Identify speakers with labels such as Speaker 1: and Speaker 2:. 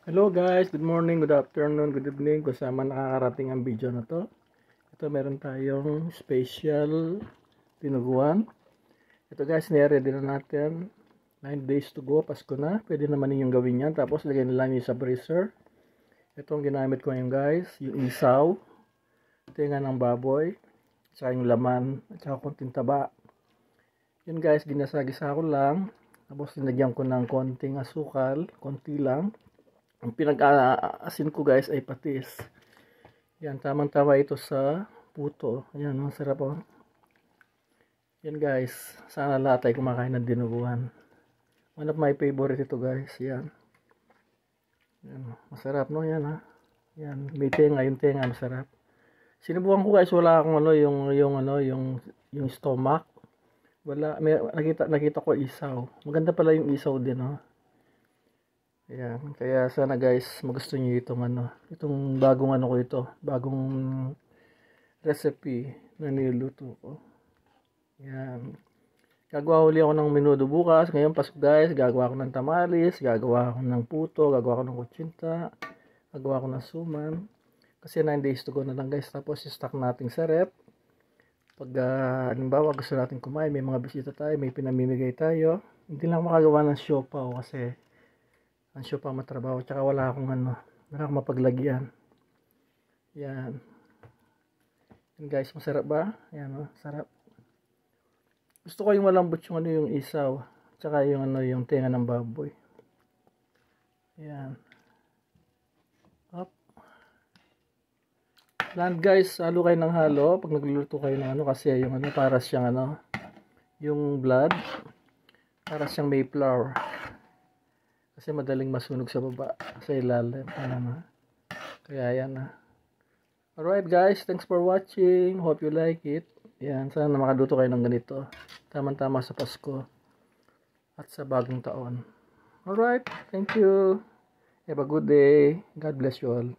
Speaker 1: Hello guys, good morning, good afternoon, good evening, kung saan man nakakarating ang video na to. Ito meron tayong special tinuguan. Ito guys, nire-ready na natin. 9 days to go, Pasko na. Pwede naman ninyong gawin yan. Tapos lagyan na lang yun sa freezer. Ito ang ginamit ko ngayon guys, yung isaw, tinga ng baboy, saka yung laman, at saka konting taba. Yun guys, ginasagisa ko lang. Tapos linagyan ko ng konting asukal, konti lang. Ang pinag-aasin ko guys ay patis. Yan, tamang-tama ito sa puto. Ayan, masarap oh. Yan guys, sana lahat ay kumakain ng dinuguan. One of my favorite ito guys. Yan. Yan, masarap no, yan ha. Yan, may tenga, yung tenga masarap. Sinubukan ko guys, wala akong yung stomach. Wala, nakita ko isaw. Maganda pala yung isaw din oh. Ayan, kaya sana guys magustuhan niyo itong bagong ko ito, bagong recipe na niluto ko. Ayan. Gagawa uli ako ng menudo bukas. Ngayon Pasko guys, gagawa ako ng tamales, gagawa ako ng puto, gagawa ako ng kutsinta, gagawa ako ng suman. Kasi 9 days to go na lang guys. Tapos i-stock natin sa rep. Pag halimbawa gusto natin kumain, may mga bisita tayo, may pinamimigay tayo. Hindi lang makagawa ng siopaw kasi ang siopaw matrabaho, tsaka wala akong mapaglagyan. Yan. Yan guys, masarap ba? Yan oh, sarap. Gusto ko yung malambot yung isaw, tsaka yung tenga ng baboy. Yan. Up. Lahat guys, halo kayo ng halo pag nagluluto kayo ng kasi yung para siyang yung blood, para siyang may flour. Kasi madaling masunog sa baba, sa ilalim. Kaya yan na. Alright guys, thanks for watching. Hope you like it. Yan, sana makaluto kayo ng ganito. Tama-tama sa Pasko at sa bagong taon. Alright, thank you. Have a good day. God bless you all.